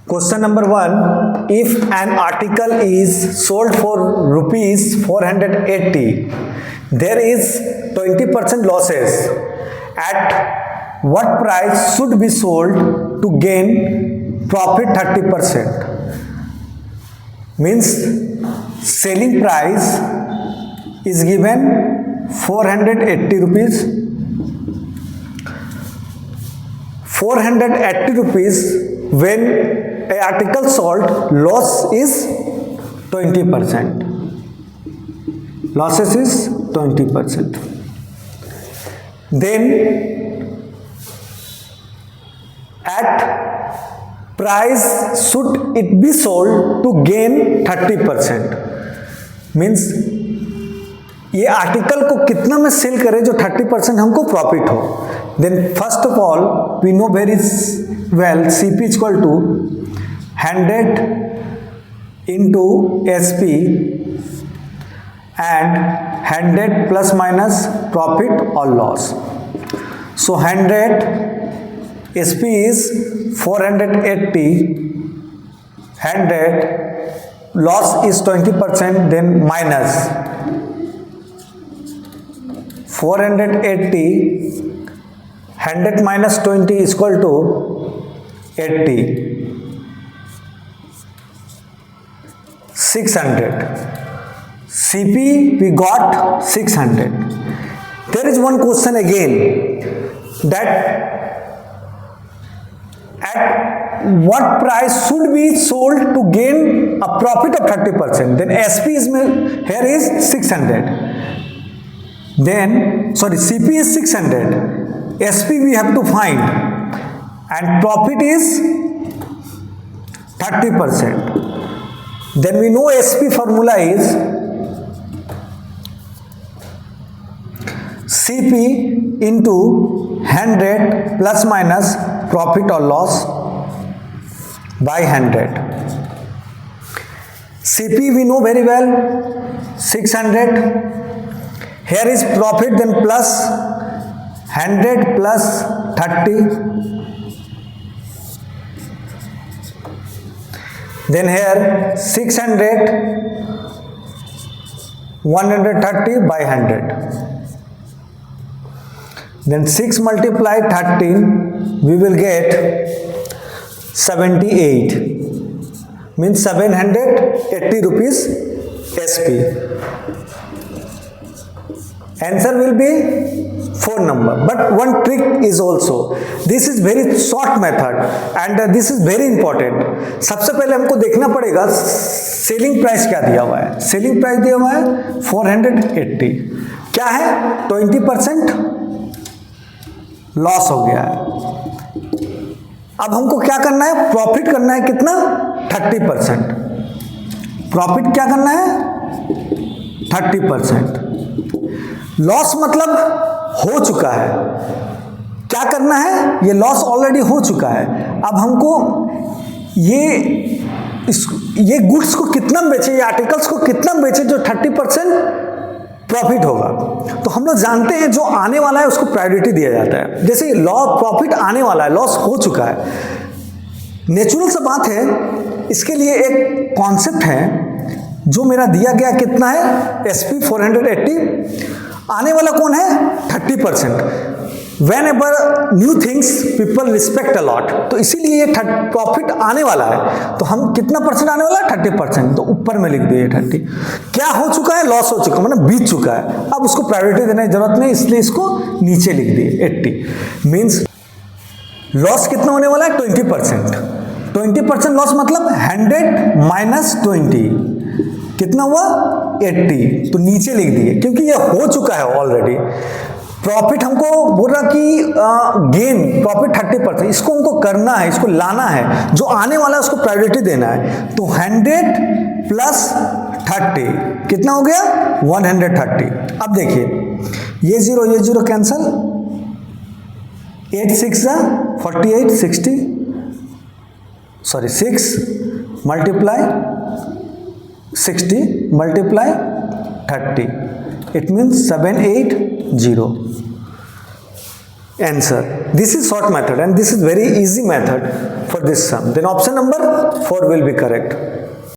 Question number 1. If an article is sold for rupees 480, there is 20% losses. At what price should be sold to gain profit 30%? Means selling price is given 480 rupees. 480 rupees when a article sold, loss is 20%. Losses is 20%. Then at price should it be sold to gain 30%. Means ये article को कितना में cell करें जो 30% हमको profit हो. Then first of all we know very well CP is equal to 100 into SP and 100 plus minus profit or loss. So 100 SP is 480, 100 loss is 20%, then minus 480, 100 minus 20 is equal to 80. 600. CP we got 600. There is one question again, that at what price should be sold to gain a profit of 30%? Then SP is here is 600. Then CP is 600. SP we have to find, and profit is 30%. Then we know SP formula is CP into 100 plus minus profit or loss by 100. CP we know very well, 600. Here is profit, then plus 100 plus 30. Then here 600, 130 by 100. Then 6 multiply 13, we will get 78. Means 780 rupees SP. Answer will be 4 number. But one trick is also, this is very short method and this is very important. सबसे पहले हमको देखना पड़ेगा selling price क्या दिया हुआ है. Selling price दिया हुआ है 480. क्या है? 20% लॉस हो गया है. अब हमको क्या करना है? प्रॉफिट करना है. कितना? 30%. प्रॉफिट क्या करना है? 30%. लॉस मतलब हो चुका है. क्या करना है? ये लॉस ऑलरेडी हो चुका है. अब हमको ये गुड्स को कितना बेचे, ये आर्टिकल्स को कितना बेचे जो 30% प्रॉफिट होगा. तो हम लोग जानते हैं जो आने वाला है उसको प्रायोरिटी दिया जाता है. जैसे लॉस प्रॉफिट आने वाला है, लॉस हो चुका है. नेचुरल सा बात है. इसके लिए एक कॉन्सेप्ट है जो मेरा दिया गया कितना है? SP 480. आने वाला कौन है? 30%. When ever new things people respect a lot. तो इसीलिए ये प्रॉफिट आने वाला है. तो हम कितना परसेंट आने वाला है? 30%. तो ऊपर में लिख दिए 30. क्या हो चुका है? लॉस हो चुका, मतलब बीत चुका है. अब उसको प्रायोरिटी देने की जरूरत नहीं, इसलिए इसको नीचे लिख दिए 80. मीन्स लॉस कितना होने वाला है? 20%. 20% लॉस मतलब 100 माइनस 20 कितना हुआ? 80. तो नीचे लिख दिए क्योंकि ये हो चुका है ऑलरेडी. प्रॉफिट हमको बोल रहा कि गेन प्रॉफिट 30%. इसको हमको करना है, इसको लाना है. जो आने वाला है उसको प्रायोरिटी देना है. तो 100 प्लस 30 कितना हो गया? 130. अब देखिए ये zero cancel. 8 6 48 60. 6 multiply 60 multiply 30. It means 780. Answer. This is short method and this is very easy method. for this sum. Then option number 4 will be correct.